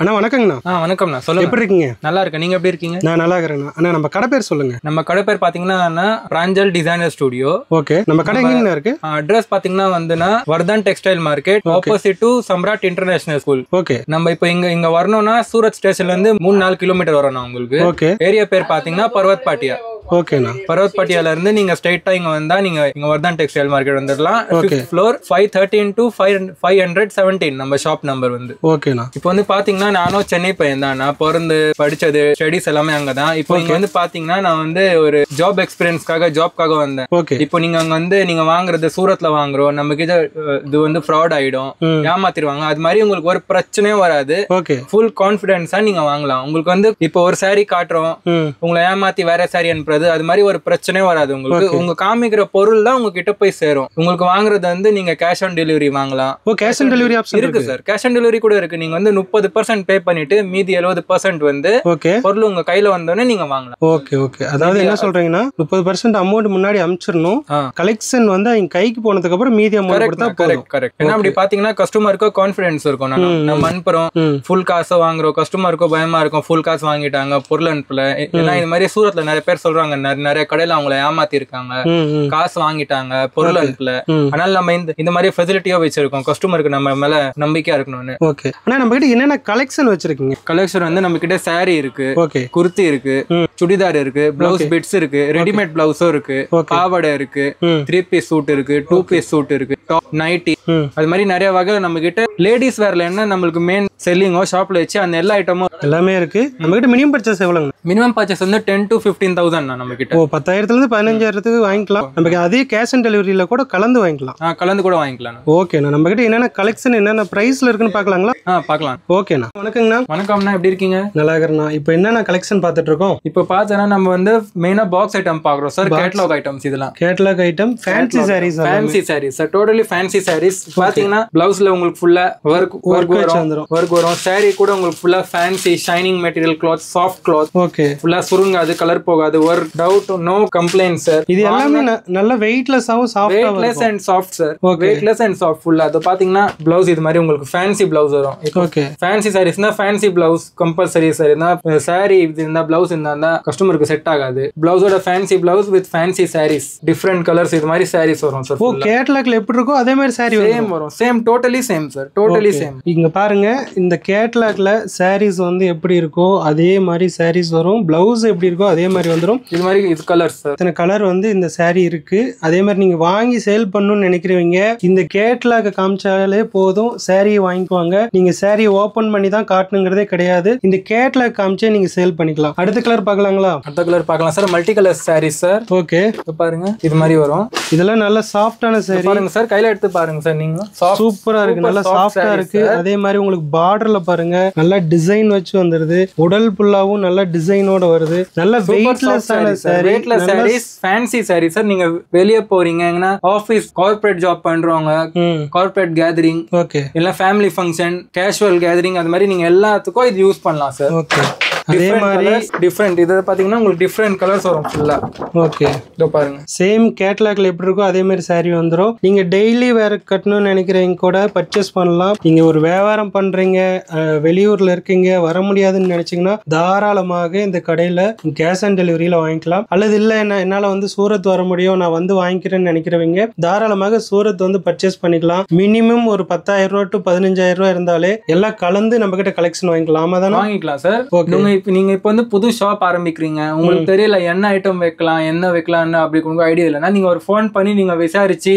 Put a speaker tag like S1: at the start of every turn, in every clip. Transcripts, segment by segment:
S1: அண்ணா வணக்கங்கண்ணா.
S2: வணக்கம்ண்ணா. சொல்லுங்க.
S1: எப்படி இருக்கீங்க?
S2: நல்லா இருக்கேன். நீங்க எப்படி இருக்கீங்க?
S1: நான் நல்லா இருக்கிறேண்ணா. அண்ணா நம்ம கடை பேர் சொல்லுங்க.
S2: நம்ம கடை பேர் பாத்தீங்கன்னா பிராஞ்சல் டிசைனர் ஸ்டுடியோ.
S1: ஓகே. நம்ம கடை எங்கண்ணா இருக்கு?
S2: அட்ரஸ் பாத்தீங்கன்னா வந்துன்னா வர்தான் textile market opposite to Samrat international school.
S1: Okay.
S2: நம்ம இப்போ இங்க வரணும்னா சூரத் ஸ்டேஷன்ல இருந்து 3-4 கிலோமீட்டர் வரணும் உங்களுக்கு.
S1: ஓகே.
S2: ஏரியா பேர் பாத்தீங்கன்னா பர்வத் பாட்டியா.
S1: ஓகேண்ணா.
S2: பர்வத் பாட்டியால இருந்து நீங்க ஸ்ட்ரைட்டா இங்க வந்தா நீங்க இங்க வர்தான் டெக்ஸ்டைல் மார்க்கெட் வந்துடலாம். 5th ஃப்ளோர் 513 to 517 நம்ம ஷாப் நம்பர் வந்து.
S1: ஓகேண்ணா.
S2: இப்போ வந்து பாத்தீங்கன்னா நானும் சென்னை பையன் தான். நான் பிறந்து படிச்சது ஸ்டடிஸ் எல்லாமே அங்கதான். இப்போ இங்க வந்து பாத்தீங்கன்னா நான் வந்து ஒரு ஜாப் எக்ஸ்பீரியன்ஸ்க்காக ஜாப்காக வந்தேன்.
S1: ஓகே.
S2: இப்போ நீங்க அங்க வந்து நீங்க வாங்குறது சூரத்ல வாங்குறோம், நம்ம கிட்ட இது வந்து ஃப்ராட் ஆயிடும், ஏமாத்திடுவாங்க, அது மாதிரி உங்களுக்கு ஒரு பிரச்சனையும் வராது.
S1: ஓகே.
S2: ஃபுல் கான்பிடன்ஸா நீங்க வாங்கலாம். உங்களுக்கு வந்து இப்போ ஒரு சாரி காட்டுறோம், உங்களை ஏமாத்தி வேற சாரி அனுப்புறது, அது மாதிரி ஒரு பிரச்சனையும் வராது உங்களுக்கு. உங்க காமிக்கிற பொருள் தான் உங்ககிட்ட போய் சேரும். உங்களுக்கு வாங்குறது வந்து நீங்க கேஷ் ஆன் டெலிவரி வாங்கலாம்.
S1: ஓ, கேஷ் ஆன் டெலிவரி ஆப்ஷன்
S2: இருக்கு சார். கேஷ் ஆன் டெலிவரி கூட இருக்கு. நீங்க வந்து 30% பே பண்ணிட்டு மீதி 70% வந்து பொருள் உங்க கையில வந்தோடனே நீங்க வாங்கலாம்.
S1: Okay okay. அதாவது என்ன சொல்றீங்கன்னா 30% அமௌண்ட் முன்னாடி அனுப்பிச்சிடணும், கலெக்ஷன் வந்து அவங்க கைக்கு போனதுக்கு அப்புறம் மீதி அமௌண்ட் கொடுத்தா போதும்.
S2: கரெக்ட். ஏன்னா அப்படி பாத்தீங்கன்னா கஸ்டமருக்கு கான்ஃபிடன்ஸ் இருக்கும். நம்ம அனுப்புறோம், ஃபுல் காசு வாங்குறோம், கஸ்டமருக்கும் பயமா இருக்கும் ஃபுல் காசு வாங்கிட்டாங்க பொருள் அனுப்பல. ஏன்னா இது மாதிரி சூரத்ல நிறைய பேர் சொல்றாங்க, நிறைய கடையில அவங்களை ஏமாத்தி இருக்காங்க, காசு வாங்கிட்டாங்க, பொருள் அனுப்பல. அதனால நம்ம இந்த மாதிரி ஃபெசிலிட்டியா வச்சிருக்கோம், கஸ்டமருக்கு நம்ம மேல நம்பிக்கையா இருக்கணும்னு.
S1: ஓகே. ஆனா நம்ம கிட்ட என்னென்ன கலெக்ஷன் வச்சிருக்கீங்க?
S2: கலெக்ஷன் வந்து நம்ம கிட்ட சாரி இருக்கு,
S1: ஓகே,
S2: குர்த்தி இருக்கு, சுடிதார் இருக்கு, பிளவுஸ் பிட்ஸ் இருக்கு, ரெடிமேட் பிளவுஸும் இருக்கு, பாவாடை இருக்கு, 3 பீஸ் சூட் இருக்கு, 2 பீஸ் சூட் இருக்கு, டாப், நைட்டி, அது மாதிரி நிறைய வகை நம்ம கிட்ட. லேடிஸ் வேர்ல என்ன நம்மளுக்கு மெயின் செல்லிங்கோ ஷாப்ல வச்சு அந்த எல்லா ஐட்டமும் எல்லாமே
S1: இருக்கு. நம்ம கிட்ட மினிமம் பர்ச்சேஸ் எவ்வளவு?
S2: மினிமம் பர்ச்சேஸ் வந்து 10 to 15,000 நம்ம கிட்ட.
S1: 10,000 இருந்து 15,000 வாங்கிக்கலாம். நமக்கு அதே கேஷ் ஆன் டெலிவரியில கூட கலந்து வாங்கிக்கலாம்.
S2: கலந்து கூட வாங்கிக்கலாம்.
S1: ஓகேண்ணா. நம்ம கிட்ட என்னென்ன கலெக்ஷன் என்னென்ன பிரைஸ்ல இருக்குன்னு பாக்கலாங்களா?
S2: பாக்கலாம்.
S1: ஓகேண்ணா. வணக்கங்கண்ணா.
S2: வணக்கம்ண்ணா. எப்படி இருக்கீங்க?
S1: நல்லா இருக்கிறேண்ணா. இப்போ என்னென்ன கலெக்ஷன் பார்த்துட்டு இருக்கோம்?
S2: இப்போ பார்த்தோன்னா நம்ம வந்து மெயினா பாக்ஸ் ஐட்டம் பாக்குறோம் சார். கேட்டலாக் ஐட்டம்ஸ், இதெல்லாம்
S1: catalogue item, fancy saris.
S2: Fancy saris sir, totally fancy saris. பாத்தீங்கன்னா பிளவுஸ்ல உங்களுக்கு ஃபுல்லா ஒர்க் வரும். சாரி கூட உங்களுக்கு ஃபுல்லா fancy shining material cloth, soft cloth. Okay. ஃபுல்லா சுருங்காது, கலர் போகாது, ஒரு டவுட் நோ கம்ப்ளைண்ட் சார்.
S1: இது எல்லாமே நல்ல வெயிட்லெஸ்ஸாவும் சாஃப்ட்டா,
S2: weightless and soft sir. Weightless and soft ஃபுல்லா. அது பாத்தீங்கன்னா பிளவுஸ் இது மாதிரி உங்களுக்கு ஃபேன்சி பிளவுஸ் வரும். ஓகே. ஃபேன்சி சாரீஸ்னா fancy blouse compulsory sir. Sari இருந்தா பிளவுஸ் இருந்தா கஸ்டமருக்கு செட் ஆகாது. பிளவுஸோட fancy blouse with fancy saris, different colours, இது மாதிரி சாரீஸ் வரும் சார்.
S1: கேட்டலாக்ல எப்படி இருக்கோ அதே மாதிரி சாரி
S2: சேம் வரும். Same, totally same sir. Totally same.
S1: இங்க பாருங்க, இந்த கேட்டலாக்ல சாரீஸ் வந்து எப்படி இருக்கோ அதே மாதிரி சாரீஸ் வரும். பிளவுஸ் எப்படி இருக்கோ அதே மாதிரி வந்துரும்.
S2: இது மாதிரி இது கலர்ஸ் சார்.
S1: இத்தனை கலர் வந்து இந்த சாரி இருக்கு. அதே மாதிரி நீங்க வாங்கி சேல் பண்ணணும்னு நினைக்கிறவங்க இந்த கேட்டலாக் காமிச்சாலே போதும், சாரியை வாங்கிக்குவாங்க. நீங்க சாரியை ஓபன் பண்ணி தான் காட்டணுங்கிறதே கிடையாது. இந்த கேட்டலாக் காமிச்சே நீங்க சேல் பண்ணிக்கலாம். அடுத்த கலர் பார்க்கலாங்களா?
S2: அடுத்த கலர் பார்க்கலாம் sir. Multi colour saris sir.
S1: Okay.
S2: பாருங்க, இது மாதிரி வரும்.
S1: இதெல்லாம் நல்ல சாஃப்டான சாரி.
S2: பாருங்க சார், கையில எடுத்து பாருங்க சார். நீங்க
S1: சூப்பரா இருக்கு, நல்லா சாஃப்டா இருக்கு. அதே மாதிரி உங்களுக்கு பார்டர்ல பாருங்க நல்லா டிசைன் வச்சு வந்துருது. உடல் ஃபுல்லாவும் நல்ல டிசைனோட வருது. நல்ல வெயிட்லெஸ்ஸான sari.
S2: Weightless saris, fancy sari sir. நீங்க வெளிய போறீங்கன்னா ஆபீஸ், கார்ப்பரேட் ஜாப் பண்றவங்க, கார்ப்பரேட் கேதரிங், ஓகே, இல்ல ஃபேமிலி ஃபங்க்ஷன், கேஷுவல் கேதரிங், அது மாதிரி நீங்க எல்லாத்துக்கும் இது யூஸ் பண்ணலாம் சார். ஓகே. அதே மாதிரி டிஃபரெண்ட் இது பாத்தீங்கன்னா உங்களுக்கு டிஃபரெண்ட் கலர்ஸ் வரும் ஃபுல்லா. ஓகே. இதோ பாருங்க, சேம்
S1: கேட்டலாக்ல எப்படி இருக்கோ அதே மாதிரி சாரி வந்துரும். நீங்க டெய்லி வேற கட்டணும்னு நினைக்கிறவங்க கூட பர்ச்சேஸ் பண்ணலாம். நீங்க ஒரு வியாபாரம் பண்றீங்க, வெளியூர்ல இருக்கீங்க, வர முடியாதுன்னு நினைச்சீங்கன்னா தாராளமாக இந்த கடையில கேஷ் ஆன் டெலிவரியில வாங்கிக்கலாம். அல்லது இல்ல என்னால வந்து சூரத் வர முடியும், நான் வந்து வாங்கிக்கிறேன்னு நினைக்கிறவங்க தாராளமாக சூரத் வந்து பர்ச்சேஸ் பண்ணிக்கலாம். மினிமம் ஒரு 10,000 to 15,000 இருந்தாலே எல்லாம் கலந்து நம்ம கிட்ட கலெக்ஷன் வாங்கிக்கலாம். ஆமா தானே?
S2: வாங்கிக்கலாம் சார். ஓகே. நீங்க இப்ப வந்து புது ஷாப் ஆரம்பிக்கிறீங்க, உங்களுக்கு தெரியல என்ன ஐட்டம் வைக்கலாம், என்ன வைக்கலாம்னு அப்படி உங்களுக்கு ஐடியா இல்லைன்னா நீங்க ஒரு போன் பண்ணி நீங்க விசாரிச்சு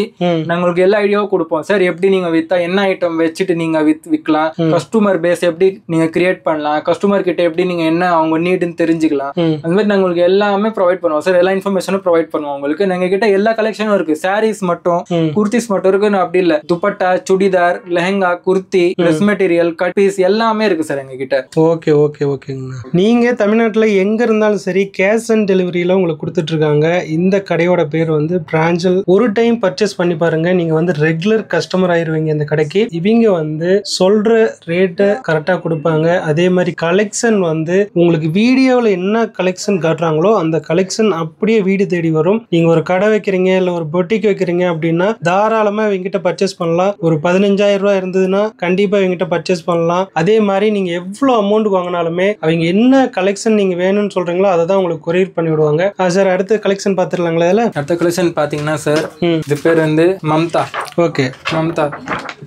S2: நாங்க உங்களுக்கு எல்லா ஐடியாவும் கொடுப்போம் சார். எப்படி நீங்க வித்தா என்ன ஐட்டம் வச்சுட்டு நீங்க விற்கலாம், கஸ்டமர் பேஸ் எப்படி நீங்க கிரியேட் பண்ணலாம், கஸ்டமர் கிட்ட எப்படி நீங்க என்ன அவங்க நீடுன்னு தெரிஞ்சுக்கலாம், அந்த மாதிரி நாங்க உங்களுக்கு எல்லாமே ப்ரொவைட் பண்ணுவோம் சார். எல்லா இன்ஃபர்மேஷனும் ப்ரொவைட் பண்ணுவோம் உங்களுக்கு. நாங்க கிட்ட எல்லா கலெக்ஷனும் இருக்கு. சாரீஸ் மட்டும், குர்த்திஸ் மட்டும் இருக்குன்னு அப்படி இல்ல, dupatta, churidar, lehenga, kurti, dress material, cut piece எல்லாமே இருக்கு சார் எங்க கிட்ட.
S1: ஓகே ஓகே ஓகேங்க. நீங்க தமிழ்நாட்டுல எங்க இருந்தாலும் சரி கேஷ் அண்ட் டெலிவரியில உங்களுக்கு கொடுத்துட்டு இருக்காங்க. இந்த கடையோட பேர் வந்து பிராஞ்சல். ஒரு டைம் பர்ச்சேஸ் பண்ணி பாருங்க, நீங்க வந்து ரெகுலர் கஸ்டமர் ஆயிருவீங்க இந்த கடைக்கு. இவங்க வந்து சொல்ற ரேட்டை கரெக்டா கொடுப்பாங்க. அதே மாதிரி கலெக்ஷன் வந்து உங்களுக்கு வீடியோவில் என்ன கலெக்ஷன் காட்டுறாங்களோ அந்த கலெக்ஷன் அப்படியே வீடு தேடி வரும். நீங்க ஒரு கடை வைக்கிறீங்க இல்ல ஒரு பொட்டிக் வைக்கிறீங்க அப்படின்னா தாராளமா இவங்கிட்ட பர்ச்சேஸ் பண்ணலாம். ஒரு 15,000 ரூபாய் இருந்ததுன்னா கண்டிப்பா இவங்கிட்ட பர்ச்சேஸ் பண்ணலாம். அதே மாதிரி நீங்க எவ்வளவு அமௌண்ட் வாங்கினாலுமே அவங்க என்ன கலெக்ஷன் நீங்க வேணும்னு சொல்றீங்களோ அதை தான் உங்களுக்கு கொரியர் பண்ணி விடுவாங்க. சார் அடுத்த கலெக்ஷன் பாத்துடலாங்களா? இதுல
S2: அடுத்த கலெக்ஷன் பாத்தீங்கன்னா சார் இது பேர் வந்து மம்தா.
S1: ஓகே,
S2: மம்தா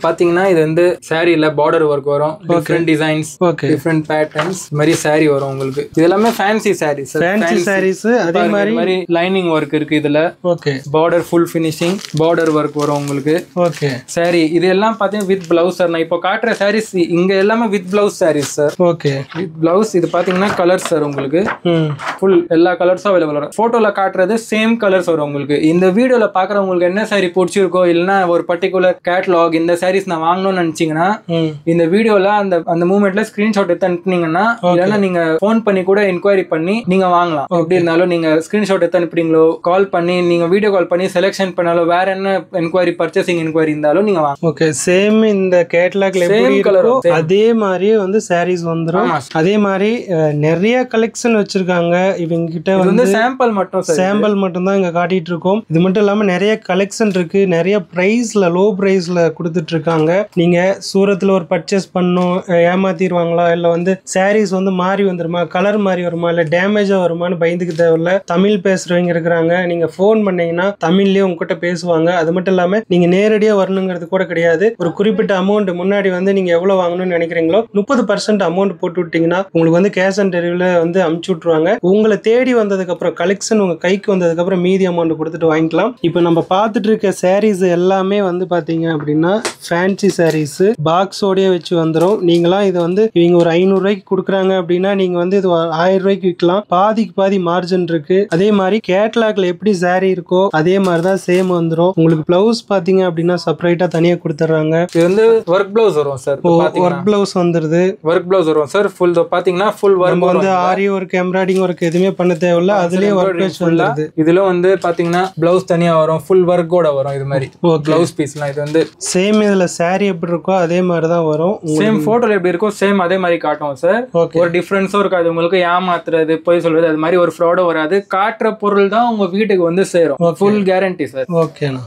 S2: பாத்தீங்கன்னா இது வந்து சாரியில பார்டர் ஒர்க் வரும், டிஃபரெண்ட் டிசைன்ஸ், டிஃபரெண்ட் பேட்டர்ன்ஸ் மாதிரி சாரி வரும் உங்களுக்கு. இது எல்லாமே ஃபேன்சி சாரீஸ்.
S1: ஃபேன்சி சாரீஸ். அதே மாதிரி
S2: லைனிங் ஒர்க் இருக்கு இதுல.
S1: Okay,
S2: border full finishing border work வரும் உங்களுக்கு.
S1: ஓகே,
S2: சாரி இது எல்லாம் பாத்தீங்கன்னா வித் பிளவுஸ் சார். நான் இப்போ காட்டுற சாரீஸ் இங்க எல்லாமே with blouse saris sir.
S1: Okay,
S2: with blouse. இது பாத்தீங்கன்னா கலர்ஸ் சார் உங்களுக்கு ஃபுல் எல்லா கலர்ஸும் அவைலபிள் வரும். போட்டோல காட்டுறது சேம் கலர்ஸ் வரும் உங்களுக்கு. இந்த வீடியோல பாக்குறவங்களுக்கு என்ன சாரி பிடிச்சிருக்கோ இல்லைன்னா ஒரு பர்டிகுலர் கேட்டலாக் இந்த சாரீஸ் நான் வாங்கணும்னு நினைச்சீங்கன்னா இந்த வீடியோல அந்த மூமெண்ட்ல ஸ்கிரீன்ஷாட் எடுத்து அனுப்புனீங்கன்னா இல்லைன்னா நீங்க போன் பண்ணி கூட என்கொயரி பண்ணி நீங்க வாங்கலாம். எப்படி இருந்தாலும் நீங்க ஸ்கிரீன்ஷாட் எடுத்து அனுப்புறீங்களோ கால் பண்ணி நீங்க வீடியோ கால் பண்ணி செலக்ஷன் பண்ணாலும் வேற என்ன என்கொயரி பர்ச்சேசிங் என்கொயரி இருந்தாலும் நீங்க வாங்க.
S1: ஓகே, சேம் இந்த கேட்டலாக்ல எப்படி இருக்கோ அதே மாதிரி வந்து சாரீஸ் வந்துரும். அதே மாதிரி நிறைய கலெக்ஷன் வச்சிருக்காங்க இவங்க கிட்ட. வந்து சாம்பிள் மட்டும் தான் இங்க காட்டிட்டு இருக்கோம். இது மட்டும் இல்லாம நிறைய கலெக்ஷன் இருக்கு. நிறைய பிரைஸ்ல லோ பிரைஸ்ல கொடுத்துட்டு இருக்காங்க. நீங்க சூரத்துல ஒரு பர்ச்சேஸ் பண்ணும் ஏமாத்திடுவாங்களா இல்ல வந்து சாரீஸ் வந்து மாறி வந்துருமா, கலர் மாறி வருமா, இல்ல டேமேஜா வருமானு பயந்துக்கு தேவையில்ல. தமிழ் பேசுறவங்க இருக்கிறாங்க. நீங்க போன் பண்ணீங்கன்னா தமிழ்லயே உங்ககிட்ட பேசுவாங்க. அது மட்டும் இல்லாம நீங்க நேரடியா வரணுங்கிறது கூட கிடையாது. ஒரு குறிப்பிட்ட அமௌண்ட் முன்னாடி வந்து நீங்க எவ்வளவு வாங்கணும்னு நினைக்கிறீங்களோ 30% அமௌண்ட் போட்டு விட்டீங்கன்னா உங்களுக்கு வந்து கேஷ் ஆன் டெலிவரியில வந்து அமுச்சு விட்டுருவாங்க. உங்களை தேடி வந்ததுக்கு அப்புறம் கலெக்ஷன் உங்க கைக்கு வந்ததுக்கு அப்புறம் மீதி அமௌண்ட் கொடுத்துட்டு வாங்கிக்கலாம். இப்போ நம்ம பார்த்துட்டு இருக்க சாரீஸ் எல்லாமே வந்து பாத்தீங்க அப்படின்னா ஃபேன்சி சாரீஸ் பாக்ஸோடய வச்சு வந்துடும். நீங்களாம் இது வந்து இவங்க ஒரு 500 ரூபாய்க்கு கொடுக்குறாங்க அப்படின்னா நீங்க வந்து இது 1000 ரூபாய்க்கு விற்கலாம். பாதிக்கு பாதி மார்ஜின் இருக்கு. அதே மாதிரி கேட்லாக்ல எப்படி சாரி இருக்கோ அதே மாதிரி தான் சேம் வந்துடும். உங்களுக்கு பிளவுஸ் பாத்தீங்க அப்படின்னா செப்பரேட்டா தனியா கொடுத்துறாங்க.
S2: இது வந்து ஒர்க் பிளவுஸ் வரும் சார்.
S1: ஒர்க் பிளவுஸ் வந்துருது.
S2: ஒர்க் பிளவுஸ் வரும் சார். ஃபுல் பாத்தீங்கன்னா ஃபுல் ஒர்க்
S1: வந்து ஆரி ஒர்க் எம்ப்ராய்டிங் ஒர்க் எதுவுமே பண்ண தேவையில்ல. அதுலயே ஒர்க் பிளவுஸ் வந்துருது.
S2: இதுல வந்து பாத்தீங்கன்னா பிளவுஸ் தனியா வரும், ஃபுல் ஒர்க்கோட வரும். இது மாதிரி பிளவுஸ் பீஸ்லாம் இது வந்து
S1: சேம் இதுல சாரி எப்படி இருக்கோ அதே மாதிரி தான் வரும்.
S2: சேம் போட்டோல எப்படி இருக்கோ சேம் அதே மாதிரி காட்டும் சார். ஒரு டிஃபரன்ஸும் இருக்காது. உங்களுக்கு ஏமாத்துறது போய் சொல்றது அது மாதிரி ஒரு ஃப்ராடும் வராது. காட்டுற பொருள் தான் உங்க வீட்டுக்கு வந்து சேரும். Full guarantee sir.
S1: ஓகேண்ணா.